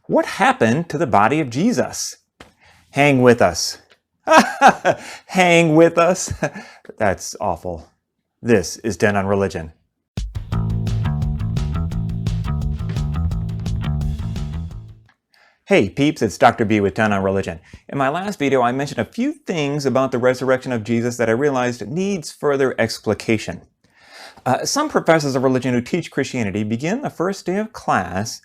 What happened to the body of Jesus? Hang with us. Hang with us. That's awful. This is TenOnReligion. Hey peeps, it's Dr. B with TenOnReligion. In my last video, I mentioned a few things about the resurrection of Jesus that I realized needs further explication. Some professors of religion who teach Christianity begin the first day of class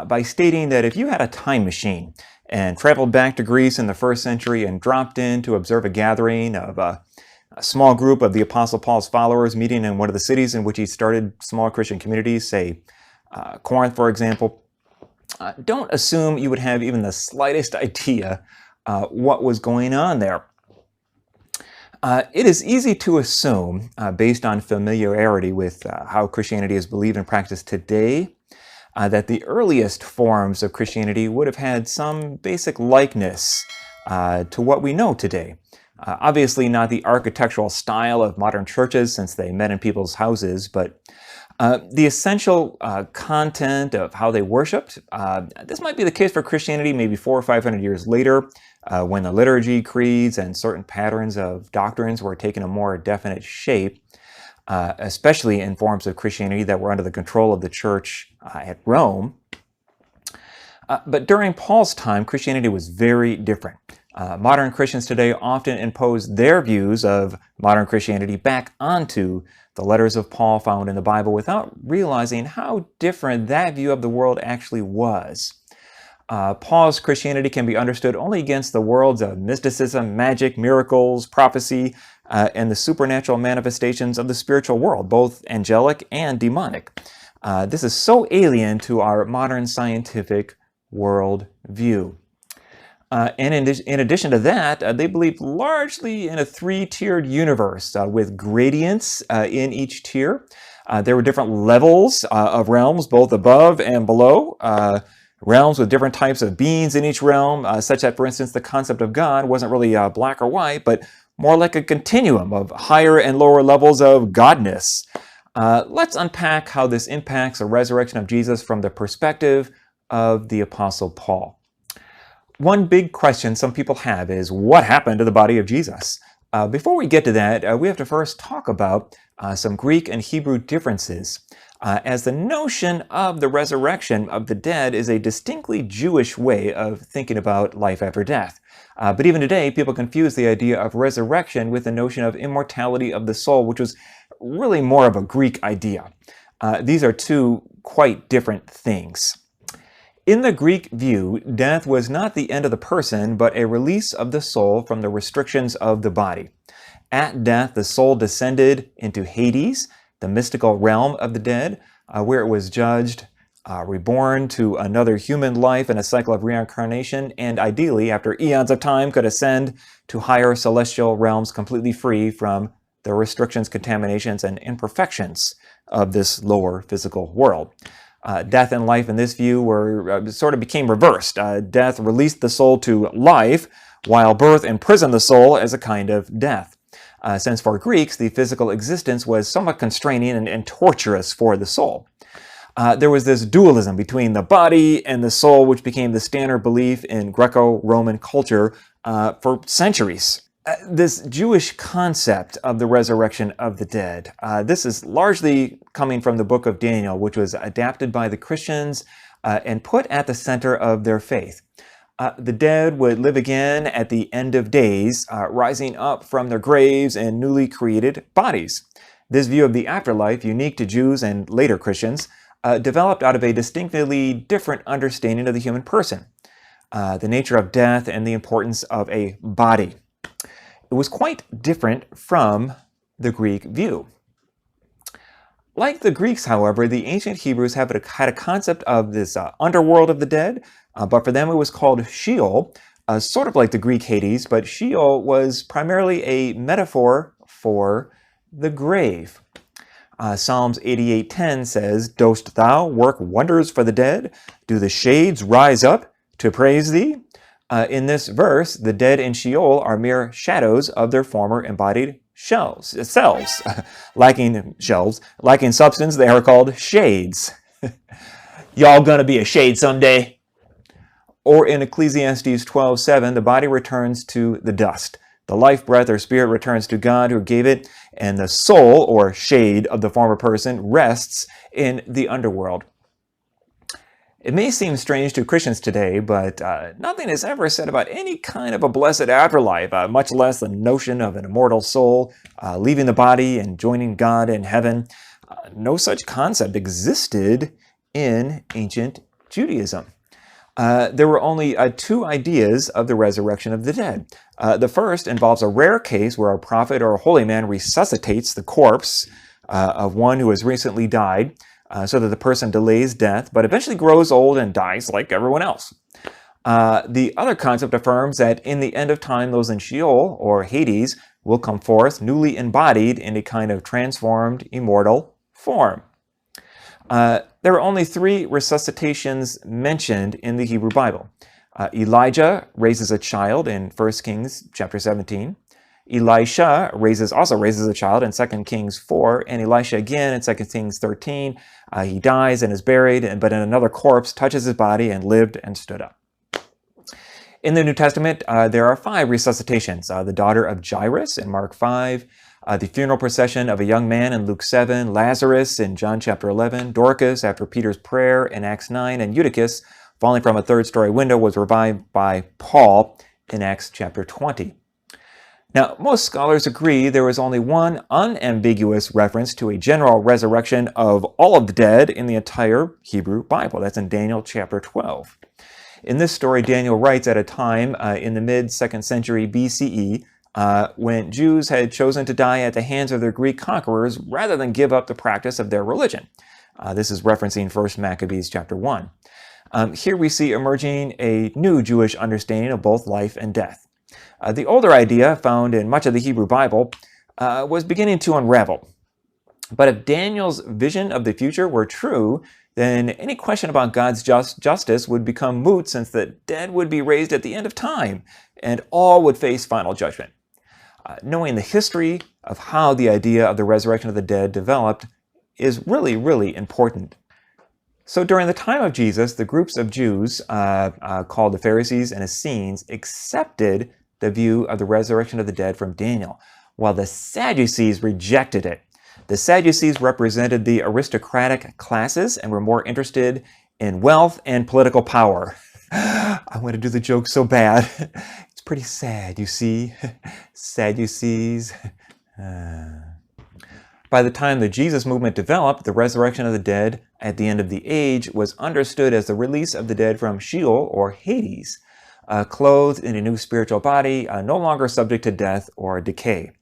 by stating that if you had a time machine and traveled back to Greece in the first century and dropped in to observe a gathering of a small group of the Apostle Paul's followers meeting in one of the cities in which he started small Christian communities, say Corinth, for example, don't assume you would have even the slightest idea what was going on there. It is easy to assume, based on familiarity with how Christianity is believed and practiced today, that the earliest forms of Christianity would have had some basic likeness to what we know today. Obviously not the architectural style of modern churches, since they met in people's houses, but the essential content of how they worshipped. This might be the case for Christianity maybe 400 or 500 years later, when the liturgy, creeds, and certain patterns of doctrines were taking a more definite shape, especially in forms of Christianity that were under the control of the church at Rome. But during Paul's time, Christianity was very different. Modern Christians today often impose their views of modern Christianity back onto the letters of Paul found in the Bible without realizing how different that view of the world actually was. Paul's Christianity can be understood only against the worlds of mysticism, magic, miracles, prophecy, and the supernatural manifestations of the spiritual world, both angelic and demonic. This is so alien to our modern scientific world view. And in addition to that, they believed largely in a three-tiered universe with gradients in each tier. There were different levels of realms, both above and below, realms with different types of beings in each realm, such that, for instance, the concept of God wasn't really black or white, but more like a continuum of higher and lower levels of godness. Let's unpack how this impacts the resurrection of Jesus from the perspective of the Apostle Paul. One big question some people have is, what happened to the body of Jesus? Before we get to that, we have to first talk about some Greek and Hebrew differences, as the notion of the resurrection of the dead is a distinctly Jewish way of thinking about life after death. But even today, people confuse the idea of resurrection with the notion of immortality of the soul, which was really more of a Greek idea. These are two quite different things. In the Greek view, death was not the end of the person, but a release of the soul from the restrictions of the body. At death, the soul descended into Hades, the mystical realm of the dead, where it was judged, reborn to another human life in a cycle of reincarnation, and ideally, after eons of time, could ascend to higher celestial realms completely free from the restrictions, contaminations, and imperfections of this lower physical world. Death and life in this view sort of became reversed. Death released the soul to life, while birth imprisoned the soul as a kind of death. Since for Greeks, the physical existence was somewhat constraining and torturous for the soul. There was this dualism between the body and the soul, which became the standard belief in Greco-Roman culture for centuries. This Jewish concept of the resurrection of the dead, this is largely coming from the book of Daniel, which was adapted by the Christians and put at the center of their faith. The dead would live again at the end of days, rising up from their graves in newly created bodies. This view of the afterlife, unique to Jews and later Christians, developed out of a distinctly different understanding of the human person, the nature of death and the importance of a body. It was quite different from the Greek view. Like the Greeks, however, the ancient Hebrews had a concept of this underworld of the dead, but for them it was called Sheol, sort of like the Greek Hades, but Sheol was primarily a metaphor for the grave. Psalms 88:10 says, "Dost thou work wonders for the dead? Do the shades rise up to praise thee?" In this verse, the dead in Sheol are mere shadows of their former embodied selves. Lacking substance, they are called shades. Y'all gonna be a shade someday? Or in Ecclesiastes 12:7, the body returns to the dust. The life breath or spirit returns to God who gave it, and the soul or shade of the former person rests in the underworld. It may seem strange to Christians today, but nothing is ever said about any kind of a blessed afterlife, much less the notion of an immortal soul leaving the body and joining God in heaven. No such concept existed in ancient Judaism. There were only two ideas of the resurrection of the dead. The first involves a rare case where a prophet or a holy man resuscitates the corpse of one who has recently died, so that the person delays death, but eventually grows old and dies like everyone else. The other concept affirms that in the end of time, those in Sheol, or Hades, will come forth newly embodied in a kind of transformed, immortal form. There are only three resuscitations mentioned in the Hebrew Bible. Elijah raises a child in 1 Kings chapter 17. Elisha also raises a child in 2 Kings 4, and Elisha again in 2 Kings 13. He dies and is buried, but another corpse touches his body and lived and stood up. In the New Testament, there are 5 resuscitations. The daughter of Jairus in Mark 5, the funeral procession of a young man in Luke 7, Lazarus in John chapter 11, Dorcas after Peter's prayer in Acts 9, and Eutychus falling from a 3rd-story window was revived by Paul in Acts chapter 20. Now, most scholars agree there is only one unambiguous reference to a general resurrection of all of the dead in the entire Hebrew Bible. That's in Daniel chapter 12. In this story, Daniel writes at a time in the mid-2nd century BCE when Jews had chosen to die at the hands of their Greek conquerors rather than give up the practice of their religion. This is referencing 1 Maccabees chapter 1. Here we see emerging a new Jewish understanding of both life and death. The older idea, found in much of the Hebrew Bible, was beginning to unravel. But if Daniel's vision of the future were true, then any question about God's justice would become moot, since the dead would be raised at the end of time, and all would face final judgment. Knowing the history of how the idea of the resurrection of the dead developed is really, really important. So during the time of Jesus, the groups of Jews, called the Pharisees and Essenes, accepted the view of the resurrection of the dead from Daniel, while the Sadducees rejected it. The Sadducees represented the aristocratic classes and were more interested in wealth and political power. I want to do the joke so bad. It's pretty sad, you see. Sadducees. By the time the Jesus movement developed, the resurrection of the dead at the end of the age was understood as the release of the dead from Sheol, or Hades, clothed in a new spiritual body, no longer subject to death or decay.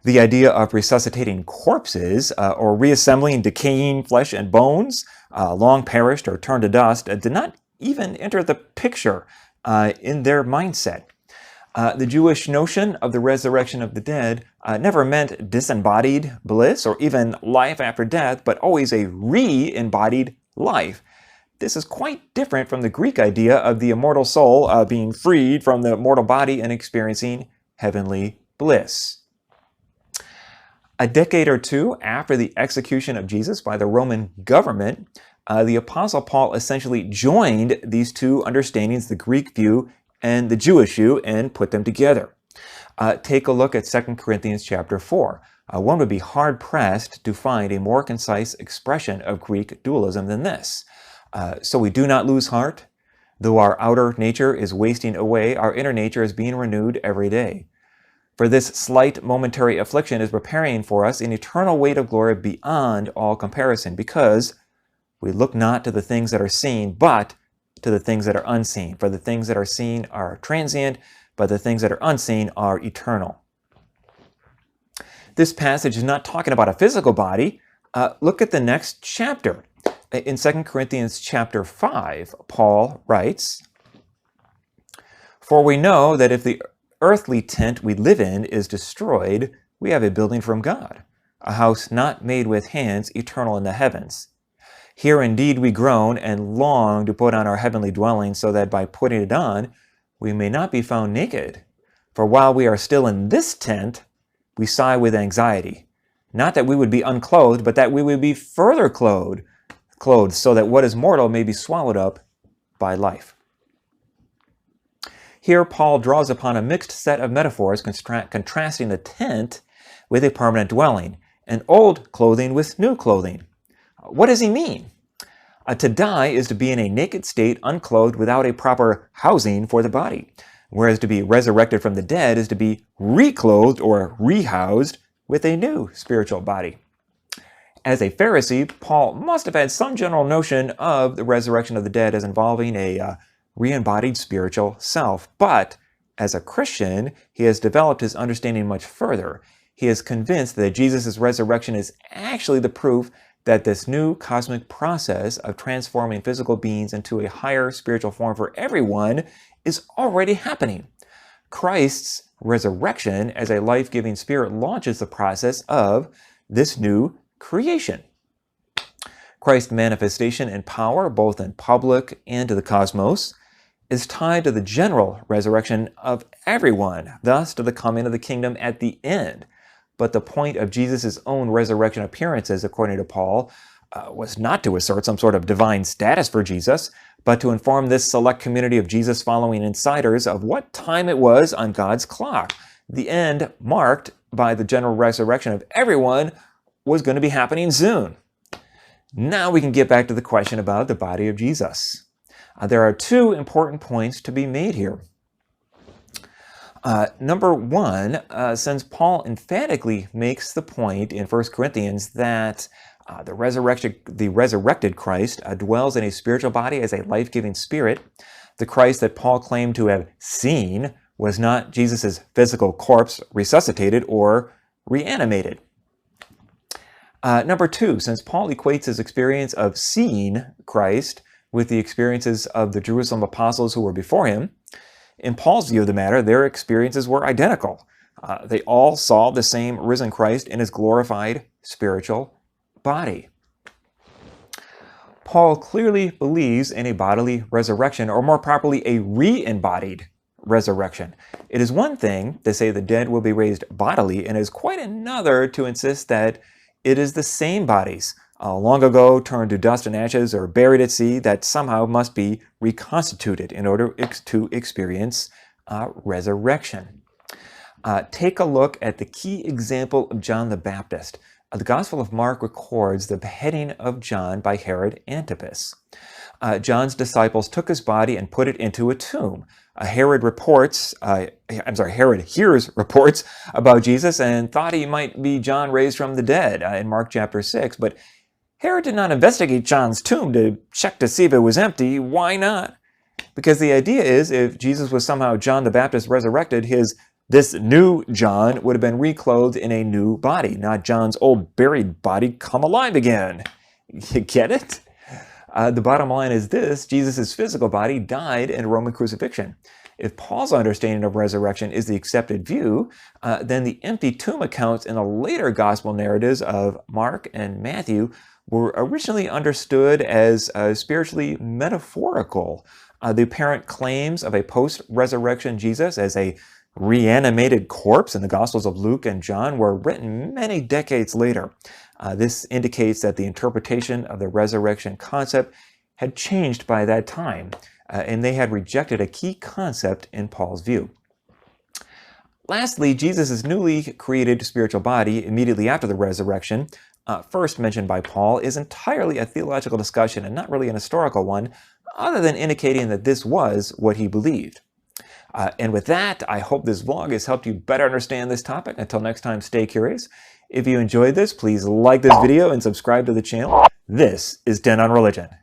The idea of resuscitating corpses or reassembling decaying flesh and bones, long perished or turned to dust, did not even enter the picture in their mindset. The Jewish notion of the resurrection of the dead never meant disembodied bliss or even life after death, but always a re-embodied life. This is quite different from the Greek idea of the immortal soul being freed from the mortal body and experiencing heavenly bliss. A decade or two after the execution of Jesus by the Roman government, the Apostle Paul essentially joined these two understandings, the Greek view and the Jewish view, and put them together. Take a look at 2 Corinthians chapter 4. One would be hard-pressed to find a more concise expression of Greek dualism than this. So we do not lose heart. Though our outer nature is wasting away, our inner nature is being renewed every day. For this slight momentary affliction is preparing for us an eternal weight of glory beyond all comparison, because we look not to the things that are seen, but to the things that are unseen. For the things that are seen are transient, but the things that are unseen are eternal. This passage is not talking about a physical body. Look at the next chapter. In 2 Corinthians chapter 5, Paul writes, "For we know that if the earthly tent we live in is destroyed, we have a building from God, a house not made with hands, eternal in the heavens. Here indeed we groan and long to put on our heavenly dwelling, so that by putting it on, we may not be found naked. For while we are still in this tent, we sigh with anxiety, not that we would be unclothed, but that we would be further clothed, so that what is mortal may be swallowed up by life." Here, Paul draws upon a mixed set of metaphors contrasting the tent with a permanent dwelling, and old clothing with new clothing. What does he mean? To die is to be in a naked state, unclothed, without a proper housing for the body, whereas to be resurrected from the dead is to be reclothed or rehoused with a new spiritual body. As a Pharisee, Paul must have had some general notion of the resurrection of the dead as involving a re-embodied spiritual self, but as a Christian, he has developed his understanding much further. He is convinced that Jesus' resurrection is actually the proof that this new cosmic process of transforming physical beings into a higher spiritual form for everyone is already happening. Christ's resurrection as a life-giving spirit launches the process of this new creation. Christ's manifestation in power, both in public and to the cosmos, is tied to the general resurrection of everyone, thus to the coming of the kingdom at the end. But the point of Jesus' own resurrection appearances, according to Paul, was not to assert some sort of divine status for Jesus, but to inform this select community of Jesus-following insiders of what time it was on God's clock. The end, marked by the general resurrection of everyone, was going to be happening soon. Now we can get back to the question about the body of Jesus. There are two important points to be made here. Number one, since Paul emphatically makes the point in 1 Corinthians that the resurrected Christ dwells in a spiritual body as a life-giving spirit, the Christ that Paul claimed to have seen was not Jesus' physical corpse resuscitated or reanimated. Number two, since Paul equates his experience of seeing Christ with the experiences of the Jerusalem apostles who were before him, in Paul's view of the matter, their experiences were identical. They all saw the same risen Christ in his glorified spiritual body. Paul clearly believes in a bodily resurrection, or more properly, a re-embodied resurrection. It is one thing to say the dead will be raised bodily, and it is quite another to insist that it is the same bodies, long ago turned to dust and ashes or buried at sea, that somehow must be reconstituted in order to experience resurrection. Take a look at the key example of John the Baptist. The Gospel of Mark records the beheading of John by Herod Antipas. John's disciples took his body and put it into a tomb. Herod hears reports about Jesus and thought he might be John raised from the dead in Mark chapter 6, but Herod did not investigate John's tomb to check to see if it was empty. Why not? Because the idea is if Jesus was somehow John the Baptist resurrected, this new John would have been reclothed in a new body, not John's old buried body come alive again. You get it? The bottom line is this: Jesus' physical body died in Roman crucifixion. If Paul's understanding of resurrection is the accepted view, then the empty tomb accounts in the later gospel narratives of Mark and Matthew were originally understood as spiritually metaphorical. The apparent claims of a post-resurrection Jesus as a reanimated corpse in the Gospels of Luke and John were written many decades later. This indicates that the interpretation of the resurrection concept had changed by that time, and they had rejected a key concept in Paul's view. Lastly, Jesus' newly created spiritual body immediately after the resurrection, first mentioned by Paul, is entirely a theological discussion and not really an historical one, other than indicating that this was what he believed. And with that, I hope this vlog has helped you better understand this topic. Until next time, stay curious. If you enjoyed this, please like this video and subscribe to the channel. This is TenOnReligion.